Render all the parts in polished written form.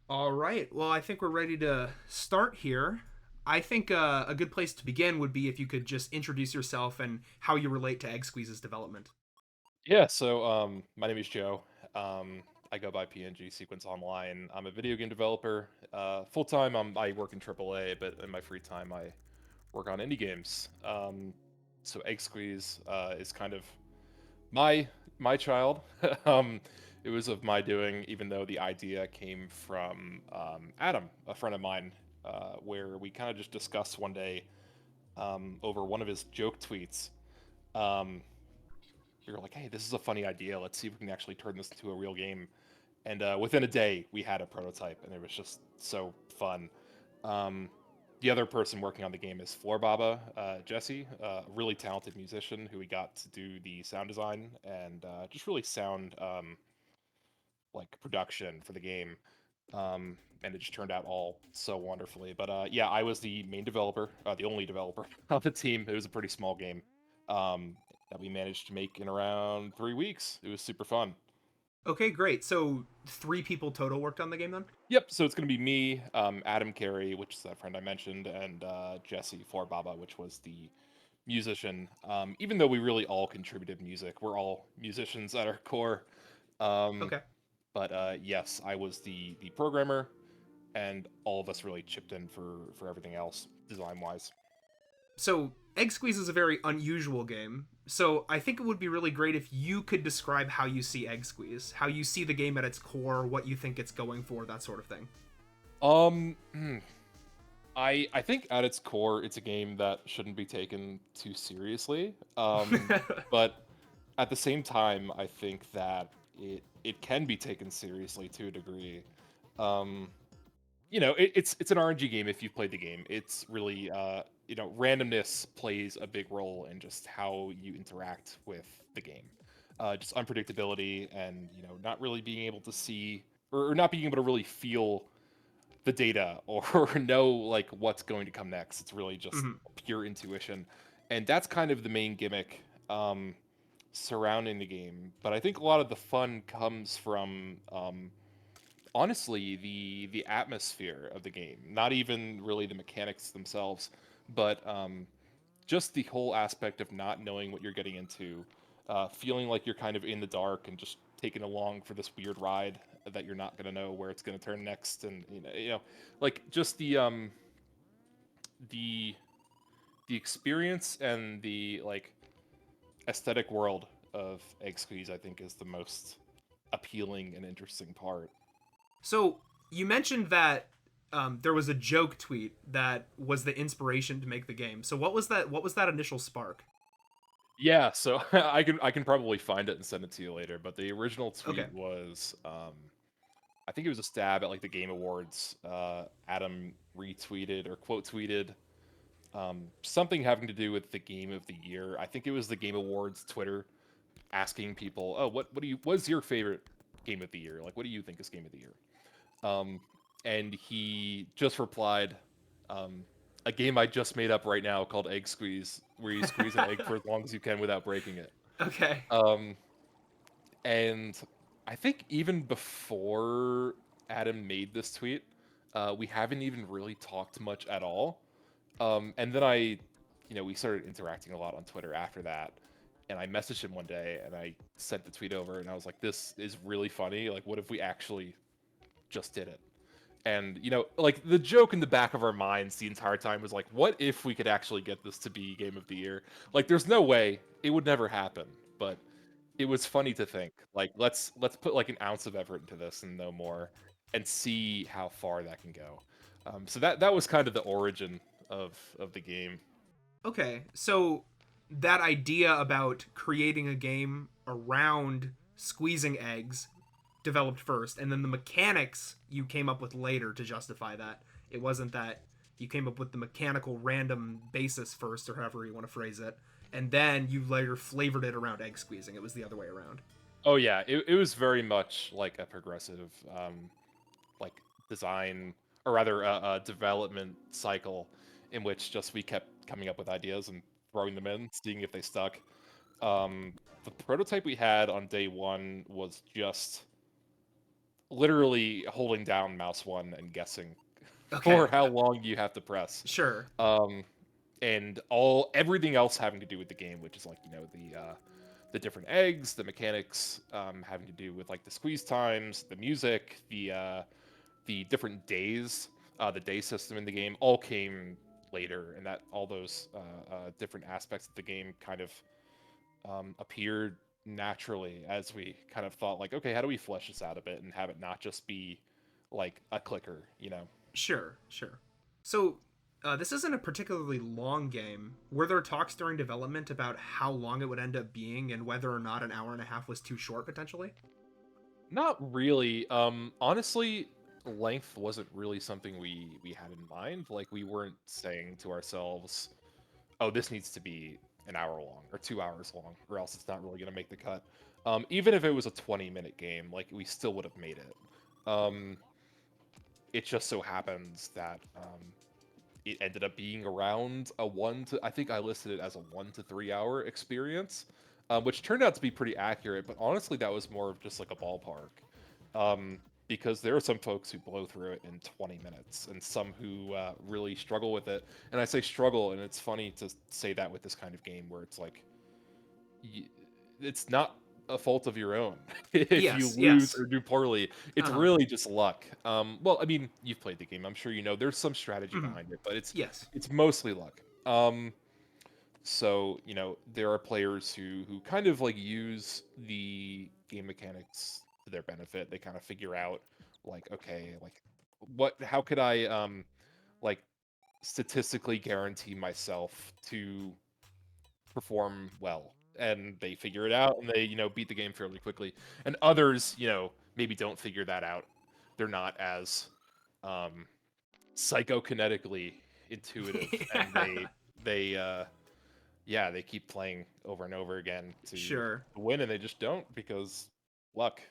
All right. Well, I think we're ready to start here. I think a good place to begin would be if you could just introduce yourself and how you relate to Egg Squeeze's development. Yeah, my name is Joe. I go by Pngsequence online. I'm a video game developer. Full time, I work in AAA, but in my free time, I work on indie games. So Egg Squeeze is kind of my my child. um, it was of my doing, even though the idea came from Adam, a friend of mine, where we kind of just discussed one day over one of his joke tweets. Um, we were like, hey, this is a funny idea. Let's see if we can actually turn this into a real game. And within a day, we had a prototype, and it was just so fun. Um, the other person working on the game is Floor Baba, Jesse, a really talented musician who we got to do the sound design and just really sound like production for the game. And it just turned out all so wonderfully. But yeah, I was the main developer, the only developer of the team. It was a pretty small game um, that we managed to make in around 3 weeks. It was super fun. Okay, great. So three people total worked on the game then? Yep. So it's going to be me, Adam Carey, which is that friend I mentioned, and Jesse for Baba, which was the musician. Even though we really all contributed music, we're all musicians at our core. Um, Okay. but yes, I was the programmer, and all of us really chipped in for everything else design wise. So Egg Squeeze is a very unusual game. So I think it would be really great if you could describe how you see Egg Squeeze, how you see the game at its core, what you think it's going for, that sort of thing. Hmm, I think at its core, it's a game that shouldn't be taken too seriously. But at the same time, I think that it can be taken seriously to a degree. Um, it's an RNG game if you've played the game. It's really randomness plays a big role in just how you interact with the game. Just unpredictability and not really being able to see or not being able to really feel the data or know like what's going to come next. It's really just Mhm. pure intuition, and that's kind of the main gimmick surrounding the game. But I think a lot of the fun comes from honestly the atmosphere of the game, not even really the mechanics themselves, but just the whole aspect of not knowing what you're getting into, feeling like you're kind of in the dark and just taken along for this weird ride that you're not going to know where it's going to turn next, and like just the the experience and the like aesthetic world of Egg Squeeze, I think, is the most appealing and interesting part. So you mentioned that there was a joke tweet that was the inspiration to make the game. So what was that? What was that initial spark? Yeah, so I can probably find it and send it to you later. But the original Okay. tweet was, I think it was a stab at like the Game Awards. Adam retweeted or quote tweeted something having to do with the Game of the Year. I think it was the Game Awards Twitter asking people, "Oh, what's your favorite Game of the Year? Like, what do you think is Game of the Year?" Um, and he just replied, um, "A game I just made up right now called Egg Squeeze, where you squeeze an egg for as long as you can without breaking it." Okay. Um, and I think even before Adam made this tweet, we haven't even really talked much at all. And then we started interacting a lot on Twitter after that. And I messaged him one day and I sent the tweet over and I was like, this is really funny. Like, what if we actually just did it? And, like the joke in the back of our minds the entire time was like, what if we could actually get this to be Game of the Year? Like, there's no way it would never happen. But it was funny to think like let's put like an ounce of effort into this and no more and see how far that can go. So that was kind of the origin of the game. Okay. So that idea about creating a game around squeezing eggs developed first, and then the mechanics you came up with later to justify that. It wasn't that you came up with the mechanical random basis first, or however you want to phrase it, and then you later flavored it around egg squeezing. It was the other way around. Oh yeah, it was very much like a progressive like design or rather a development cycle in which just we kept coming up with ideas and throwing them in, seeing if they stuck. The prototype we had on day one was just literally holding down mouse one and guessing Okay. for how long you have to press. Sure. Um, and everything else having to do with the game, which is like the different eggs, the mechanics, having to do with like the squeeze times, the music, the different days, the day system in the game, all came later, and that all those different aspects of the game kind of appeared naturally as we kind of thought like, okay, how do we flesh this out a bit and have it not just be like a clicker, you know? Sure. Sure. So, this isn't a particularly long game. Were there talks during development about how long it would end up being and whether or not an hour and a half was too short potentially? Not really. Honestly, length wasn't really something we had in mind. Like we weren't saying to ourselves, "Oh, this needs to be an hour long or 2 hours long, or else it's not really gonna make the cut." Even if it was a 20-minute game, like we still would have made it. Um, it just so happens that it ended up being around a one to I think I listed it as a 1 to 3 hour experience, which turned out to be pretty accurate. But honestly, that was more of just like a ballpark, because there are some folks who blow through it in 20 minutes, and some who really struggle with it. And I say struggle, and it's funny to say that with this kind of game where it's like y it's not a fault of your own if you Yes. lose Yes. or do poorly. It's Uh huh. really just luck. Well, I mean, you've played the game. I'm sure you know there's some strategy Hmm. behind it, but Yes. it's mostly luck. So there are players who kind of like use the game mechanics to their benefit. They kind of figure out like, okay, like how could I like statistically guarantee myself to perform well, and they figure it out, and they beat the game fairly quickly. And others maybe don't figure that out. They're not as um psychokinetically intuitive, and Yeah. they yeah, they keep playing over and over again to Sure. win, and they just don't because luck.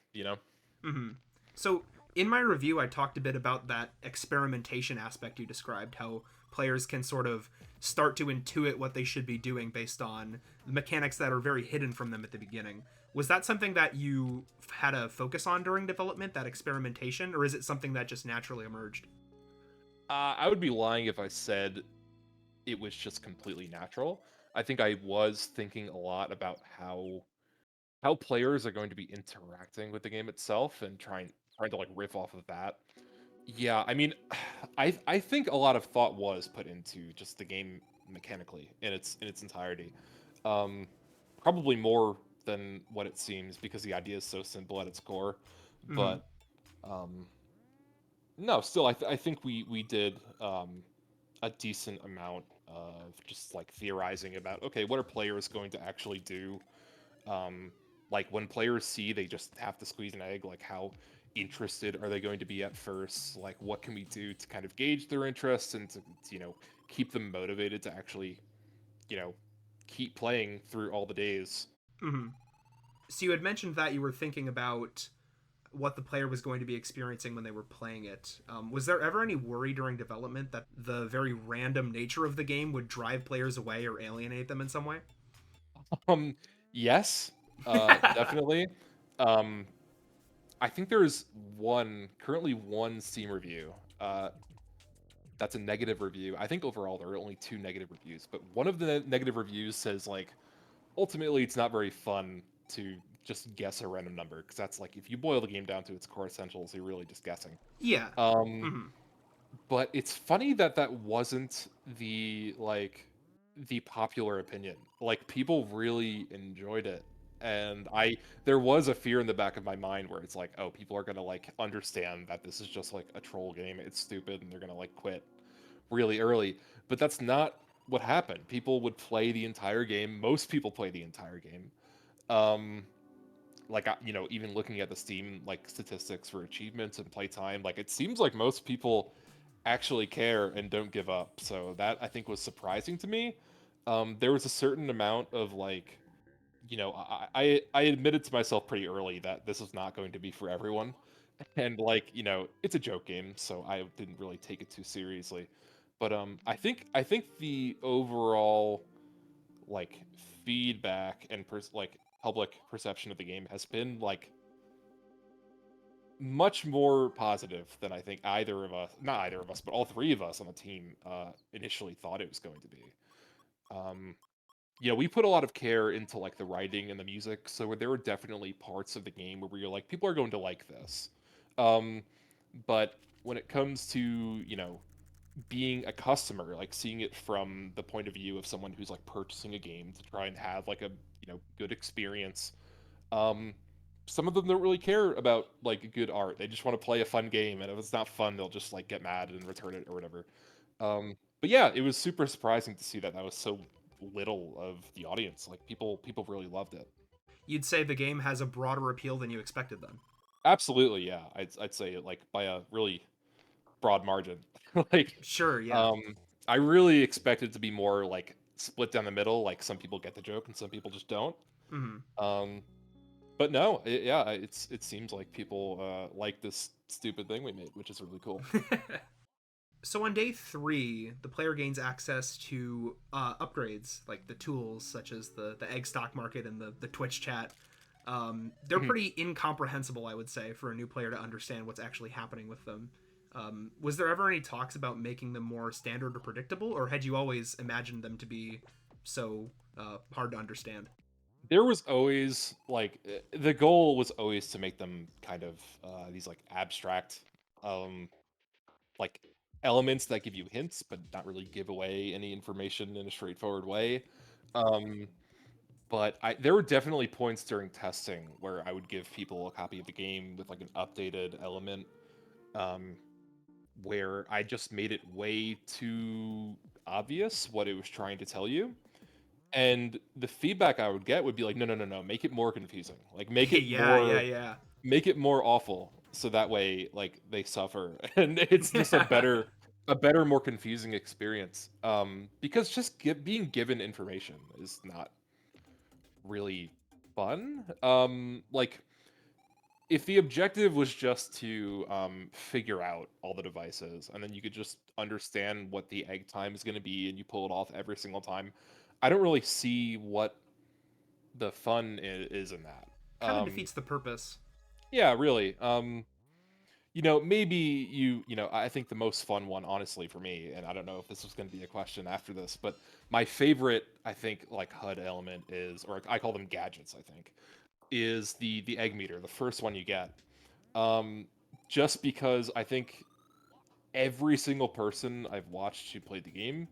Hmm. So, in my review, I talked a bit about that experimentation aspect you described, how players can sort of start to intuit what they should be doing based on mechanics that are very hidden from them at the beginning. Was that something that you had a focus on during development, that experimentation, or is it something that just naturally emerged? I would be lying if I said it was just completely natural. I think I was thinking a lot about how players are going to be interacting with the game itself and trying to like riff off of that. Yeah, I mean, I think a lot of thought was put into just the game mechanically in its entirety. Um, Probably more than what it seems because the idea is so simple at its core. Hmm. But um, no, still, I think we did a decent amount of just like theorizing about okay, what are players going to actually do? Um, like when players see they just have to squeeze an egg, like how interested are they going to be at first? Like what can we do to kind of gauge their interest and to keep them motivated to actually you know keep playing through all the days. Hmm. So, you had mentioned that you were thinking about what the player was going to be experiencing when they were playing it. Was there ever any worry during development that the very random nature of the game would drive players away or alienate them in some way? Um, yes, definitely. Um, I think there's currently one Steam review. That's a negative review. I think overall there are only two negative reviews, but one of the negative reviews says like ultimately it's not very fun to just guess a random number because that's like if you boil the game down to its core essentials, you're really just guessing. Yeah. Um, Hmm. but it's funny that that wasn't the popular opinion. Like people really enjoyed it. And there was a fear in the back of my mind where it's like, oh, people are gonna like understand that this is just like a troll game. It's stupid, and they're gonna like quit really early. But that's not what happened. People would play the entire game. Most people play the entire game. Um, even looking at the Steam like statistics for achievements and playtime, like it seems like most people actually care and don't give up. So that I think was surprising to me. There was a certain amount of like, I admitted to myself pretty early that this is not going to be for everyone, and like it's a joke game, so I didn't really take it too seriously. But I think the overall like feedback and like public perception of the game has been like much more positive than I think either of us, not either of us, but all three of us on the team initially thought it was going to be. Um, we put a lot of care into like the writing and the music, so there were definitely parts of the game where you're like, people are going to like this. Um, but when it comes to, being a customer, like seeing it from the point of view of someone who's like purchasing a game to try and have like a, good experience, um, some of them don't really care about like good art. They just want to play a fun game, and if it's not fun, they'll just like get mad and return it or whatever. But yeah, it was super surprising to see that was so little of the audience. Like people really loved it. You'd say the game has a broader appeal than you expected then. Absolutely, yeah. I'd say like by a really broad margin. like, Sure, yeah. um, I really expected to be more like split down the middle. Like some people get the joke and some people just don't. Hmm. Um, but no, yeah, it seems like people like this stupid thing we made, which is really cool. So on day 3, the player gains access to upgrades like the tools such as the egg stock market and the Twitch chat. They're Mhm. pretty incomprehensible, I would say, for a new player to understand what's actually happening with them. Was there ever any talks about making them more standard or predictable, or had you always imagined them to be so hard to understand? There was always like the goal was always to make them kind of these like abstract um like elements that give you hints but not really give away any information in a straightforward way. Um but there were definitely points during testing where I would give people a copy of the game with like an updated element, um where I just made it way too obvious what it was trying to tell you. And the feedback I would get would be like, no, no, no, no, make it more confusing. Like Yeah, yeah, yeah. make it more awful, so that way like they suffer, and it's just a better, more confusing experience. Because just being given information is not really fun. Like if the objective was just to figure out all the devices and then you could just understand what the egg time is going to be and you pull it off every single time, I don't really see what the fun is in that. Kind of defeats the purpose. Yeah, really. Maybe I think the most fun one, honestly, for me, and I don't know if this was going to be a question after this, but my favorite, I think, like HUD element is, or I call them gadgets, I think, is the egg meter, the first one you get. Um, just because I think every single person I've watched who played the game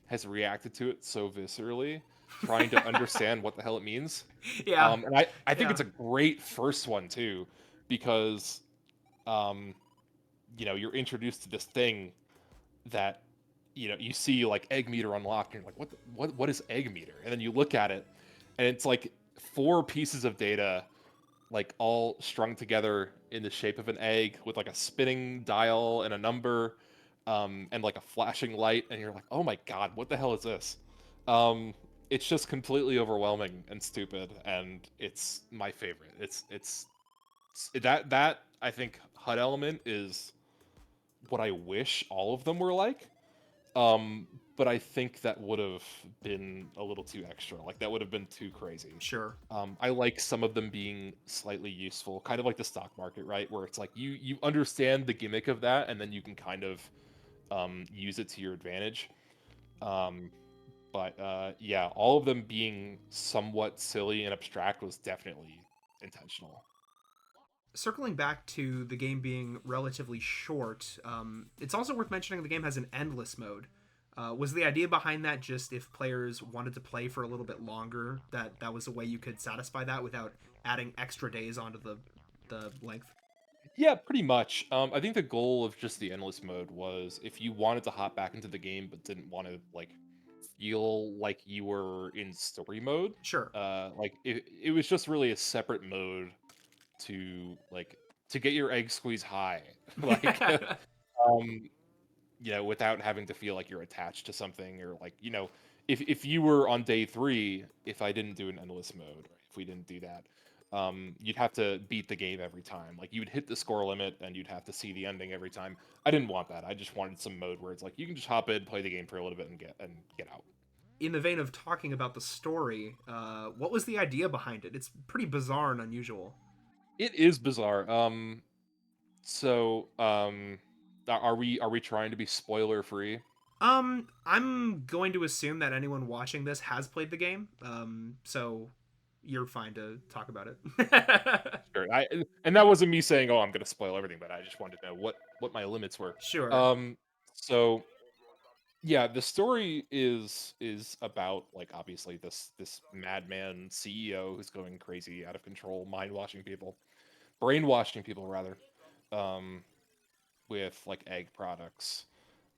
has reacted to it so viscerally, trying to understand what the hell it means. Yeah, And I think yeah. it's a great first one too, because um, you're introduced to this thing that you see like egg meter unlocked, and you're like, what is egg meter? And then you look at it, and it's like four pieces of data like all strung together in the shape of an egg with like a spinning dial and a number, and like a flashing light, and you're like, oh my god, what the hell is this? Um, it's just completely overwhelming and stupid, and it's my favorite. That I think HUD element is what I wish all of them were like. Um, but I think that would have been a little too extra. Like that would have been too crazy. Sure. I like some of them being slightly useful, kind of like the stock market, right? Where it's like you understand the gimmick of that, and then you can kind of use it to your advantage. Um, but yeah, all of them being somewhat silly and abstract was definitely intentional. Circling back to the game being relatively short, it's also worth mentioning the game has an endless mode. Was the idea behind that just if players wanted to play for a little bit longer, that was a way you could satisfy that without adding extra days onto the length? Yeah, pretty much. I think the goal of just the endless mode was if you wanted to hop back into the game but didn't want to like feel like you were in story mode, Sure. like it was just really a separate mode to like to get your egg squeeze high, like um, without having to feel like you're attached to something or like if you were on day 3, if I didn't do an endless mode, or if we didn't do that, you'd have to beat the game every time. Like you'd hit the score limit and you'd have to see the ending every time. I didn't want that. I just wanted some mode where it's like you can just hop in, play the game for a little bit, and get out. In the vein of talking about the story, what was the idea behind it? It's pretty bizarre and unusual. It is bizarre. So, are we trying to be spoiler free? I'm going to assume that anyone watching this has played the game. So you're fine to talk about it. Sure. And that wasn't me saying, "Oh, I'm gonna spoil everything," but I just wanted to know what my limits were. Sure. Um, so yeah, the story is about like obviously this madman CEO who's going crazy, out of control, mind washing people, brainwashing people rather, um, with like egg products.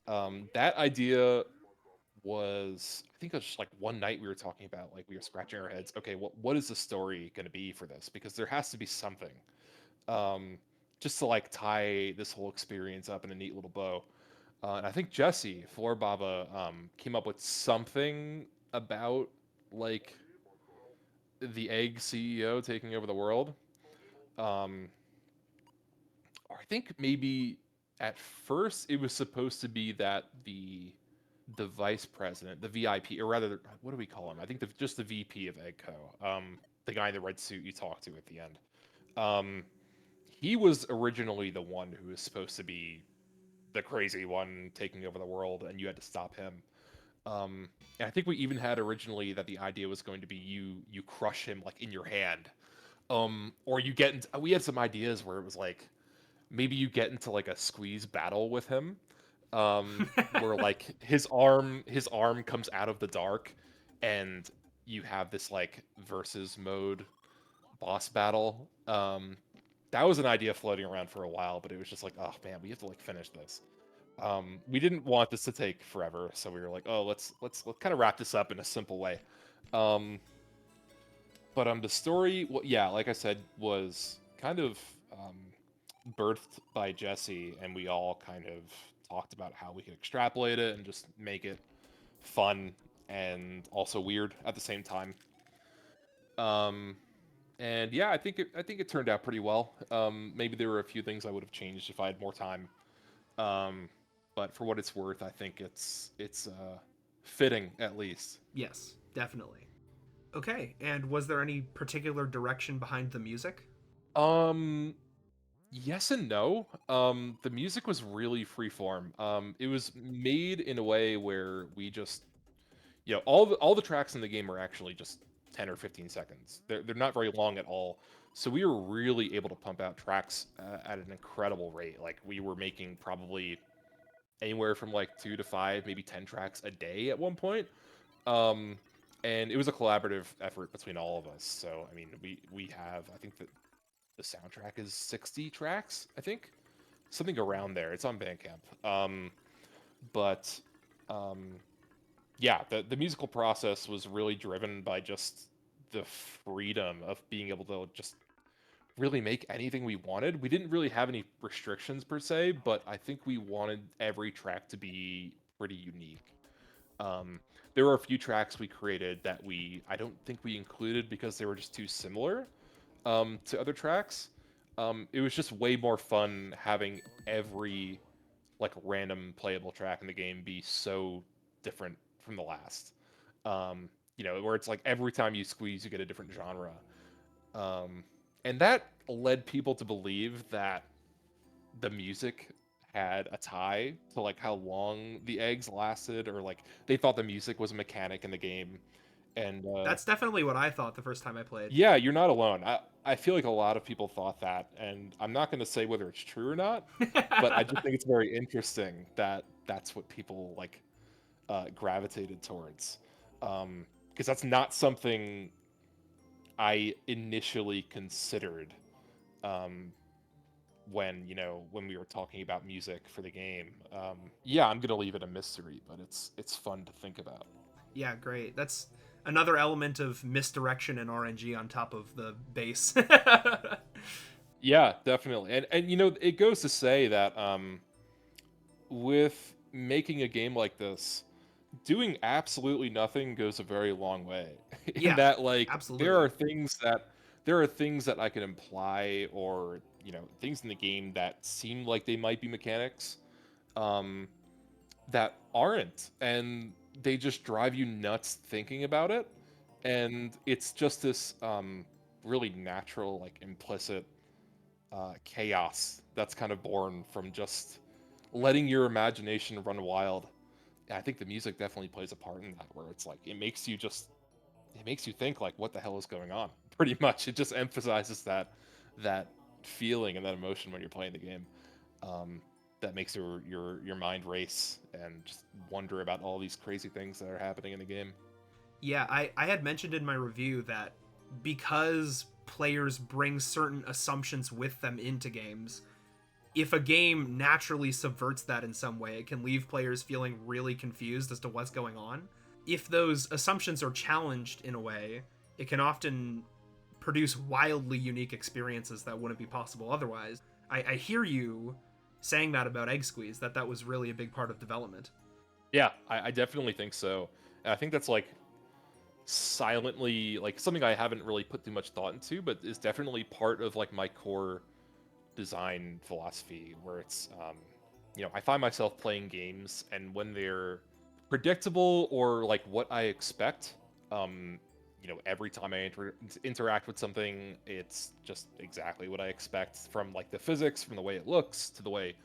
That idea was, I think it was just like one night we were talking about, like we were scratching our heads. Okay, what is the story going to be for this? Because there has to be something, um, just to like tie this whole experience up in a neat little bow. And I think Jesse Floor Baba came up with something about like the egg CEO taking over the world. Um, or I think maybe at first it was supposed to be that the vice president, the VIP, or rather, what do we call him? I think just the VP of Eggco, the guy in the red suit you talked to at the end. Um, he was originally the one who was supposed to be the crazy one taking over the world, and you had to stop him. And I think we even had originally that the idea was going to be you crush him like in your hand, or you get into. We had some ideas where it was like maybe you get into like a squeeze battle with him, where like his arm comes out of the dark, and you have this like versus mode boss battle. That was an idea floating around for a while, but it was just like, oh man, we have to like finish this. We didn't want this to take forever, so we were like, oh, let's kind of wrap this up in a simple way. Um, but the story, well, yeah, like I said, was kind of um, birthed by Jesse, and we all kind of talked about how we could extrapolate it and just make it fun and also weird at the same time. Um, and yeah, I think it turned out pretty well. Maybe there were a few things I would have changed if I had more time. Um, but for what it's worth, I think it's fitting at least. Yes, definitely. Okay, and was there any particular direction behind the music? Um, yes and no. The music was really freeform. It was made in a way where we just, all the tracks in the game are actually just 10 or 15 seconds. They're not very long at all. So we were really able to pump out tracks at an incredible rate. Like we were making probably anywhere from like 2 to 5, maybe 10 tracks a day at one point. Um, and it was a collaborative effort between all of us. So I mean, we have, I think that the soundtrack is 60 tracks. I think something around there. It's on Bandcamp. But um, yeah, the musical process was really driven by just the freedom of being able to just really make anything we wanted. We didn't really have any restrictions per se, but I think we wanted every track to be pretty unique. Um, there were a few tracks we created that I don't think we included because they were just too similar to other tracks. It was just way more fun having every like random playable track in the game be so different from the last. Where it's like every time you squeeze, you get a different genre. Um, and that led people to believe that the music had a tie to like how long the eggs lasted, or like they thought the music was a mechanic in the game. And That's definitely what I thought the first time I played. yeah, you're not alone. I feel like a lot of people thought that, and I'm not going to say whether it's true or not, but I just think it's very interesting that that's what people like gravitated towards, because that's not something I initially considered um, when we were talking about music for the game. Yeah, I'm gonna leave it a mystery, but it's fun to think about. Yeah, great. That's another element of misdirection and RNG on top of the base. Yeah, definitely, and it goes to say that with making a game like this, doing absolutely nothing goes a very long way. In Yeah, that, like, there absolutely. are things that I can imply, or things in the game that seem like they might be mechanics, um, that aren't, and they just drive you nuts thinking about it. And it's just this really natural, like implicit chaos that's kind of born from just letting your imagination run wild. And I think the music definitely plays a part in that, where it's like it makes you think like what the hell is going on. Pretty much, it just emphasizes that feeling and that emotion when you're playing the game. Um, that makes your mind race and just wonder about all these crazy things that are happening in the game. Yeah, I had mentioned in my review that because players bring certain assumptions with them into games, if a game naturally subverts that in some way, it can leave players feeling really confused as to what's going on. If those assumptions are challenged in a way, it can often produce wildly unique experiences that wouldn't be possible otherwise. I hear you saying that about Egg Squeeze, that that was really a big part of development. Yeah, I definitely think so. And I think that's like silently like something I haven't really put too much thought into, but is definitely part of like my core design philosophy, where it's I find myself playing games, and when they're predictable or like what I expect, um, every time I interact with something, it's just exactly what I expect, from like the physics, from the way it looks to the way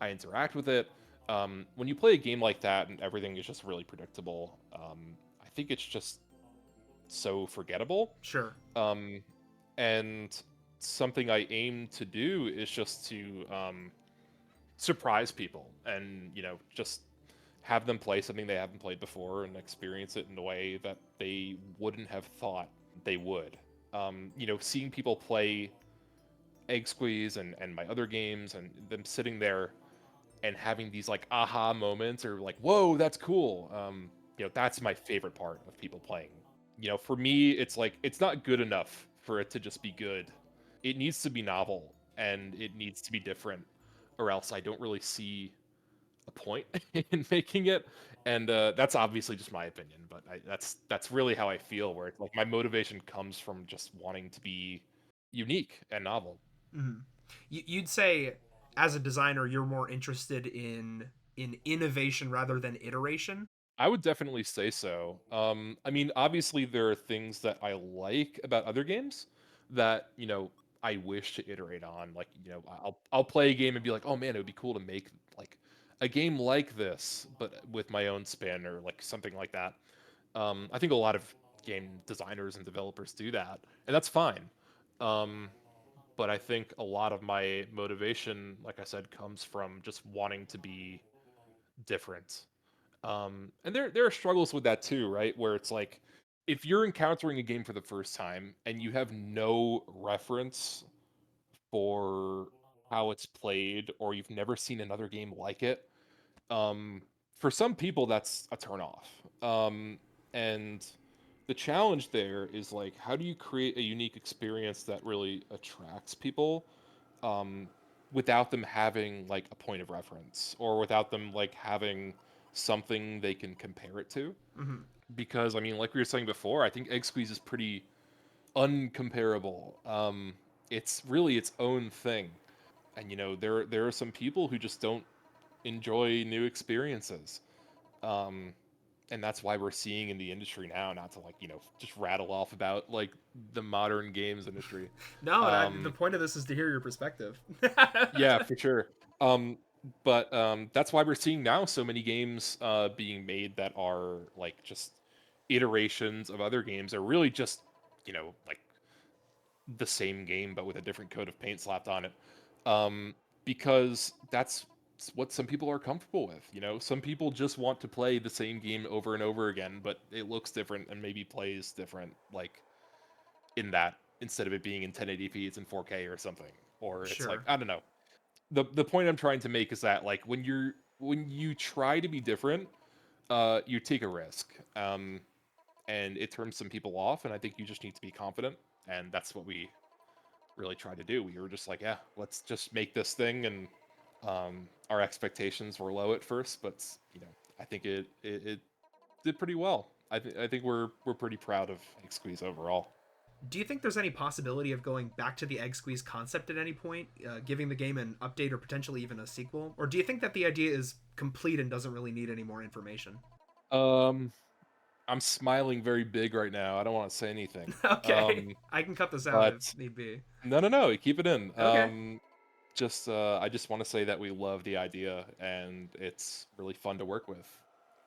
I interact with it. When you play a game like that and everything is just really predictable, I think it's just so forgettable. Sure. Um, and something I aim to do is just to surprise people, and just have them play something they haven't played before and experience it in a way that they wouldn't have thought they would. Seeing people play Egg Squeeze and my other games, and them sitting there and having these like aha moments, or like, whoa, that's cool. That's my favorite part of people playing. For me, it's like it's not good enough for it to just be good. It needs to be novel, and it needs to be different, or else I don't really see a point in making it. And that's obviously just my opinion, but that's really how I feel. Where it's like my motivation comes from just wanting to be unique and novel. Mm-hmm. You'd say, as a designer, you're more interested in innovation rather than iteration. I would definitely say so. I mean, obviously there are things that I like about other games that, I wish to iterate on. Like, I'll play a game and be like, "Oh man, it would be cool to make like a game like this, but with my own spin," or like something like that. I think a lot of game designers and developers do that, and that's fine. Um, but I think a lot of my motivation, like I said, comes from just wanting to be different. And there are struggles with that too, right? Where it's like, if you're encountering a game for the first time and you have no reference for how it's played, or you've never seen another game like it, um, for some people that's a turn off. And the challenge there is like, how do you create a unique experience that really attracts people, um, without them having like a point of reference, or without them like having something they can compare it to? Mm-hmm. Because I mean, like we were saying before, I think Egg Squeeze is pretty uncomparable. It's really its own thing, and there are some people who just don't enjoy new experiences. Um, and that's why we're seeing in the industry now, not to like just rattle off about like the modern games industry. No, the Um, point of this is to hear your perspective. Yeah, for sure. Um, but that's why we're seeing now so many games being made that are like just iterations of other games. Are really just like the same game but with a different coat of paint slapped on it. Because that's what some people are comfortable with. Some people just want to play the same game over and over again, but it looks different and maybe plays different. Like in that, instead of it being in 1080p, it's in 4K or something. Or it's like, Sure. I don't know. The point I'm trying to make is that like when you try to be different, you take a risk, and it turns some people off. And I think you just need to be confident, and that's what we really tried to do. We were just like, yeah, let's just make this thing, and our expectations were low at first, but I think it did pretty well. I think we're pretty proud of Egg Squeeze overall. Do you think there's any possibility of going back to the Egg Squeeze concept at any point, giving the game an update or potentially even a sequel? Or do you think that the idea is complete and doesn't really need any more information? Um, I'm smiling very big right now. I don't want to say anything. Okay, I can cut this out if But need be. no, no, no. Keep it in. Okay. I just want to say that we love the idea, and it's really fun to work with.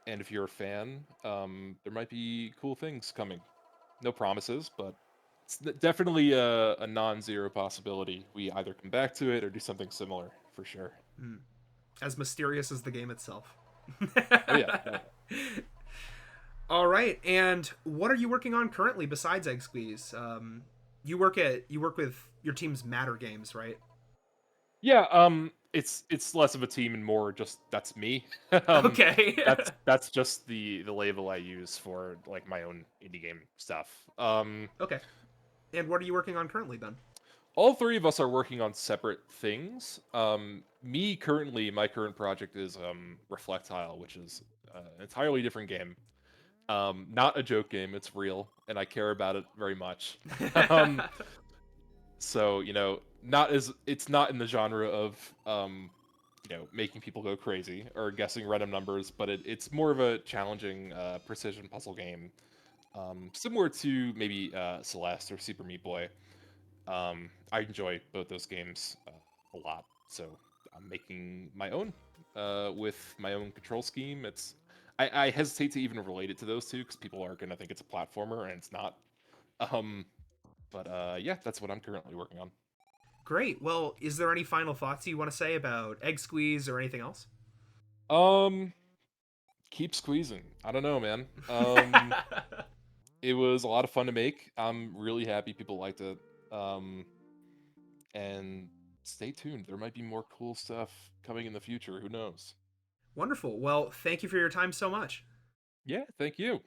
And if you're a fan, there might be cool things coming. No promises, but it's definitely a non-zero possibility. We either come back to it or do something similar for sure. Mm. As mysterious as the game itself. Oh yeah, no. All right, and what are you working on currently besides Egg Squeeze? You work with your team's Matter Games, right? Yeah, it's less of a team and more just that's me. um, Okay. that's just the label I use for like my own indie game stuff. Okay. And what are you working on currently then? All three of us are working on separate things. Me currently, my current project is Reflectile, which is an entirely different game. Not a joke game; it's real, and I care about it very much. um, so not as it's not in the genre of making people go crazy or guessing random numbers, but it's more of a challenging precision puzzle game, similar to maybe Celeste or Super Meat Boy. I enjoy both those games a lot, so I'm making my own with my own control scheme. I hesitate to even relate it to those two because people are gonna think it's a platformer and it's not. Um, but yeah, that's what I'm currently working on. Great. Well, is there any final thoughts you want to say about Egg Squeeze or anything else? Um, keep squeezing. I don't know, man. It was a lot of fun to make. I'm really happy people liked it. Um, and stay tuned. There might be more cool stuff coming in the future. Who knows? Wonderful. Well, thank you for your time so much. Yeah, thank you.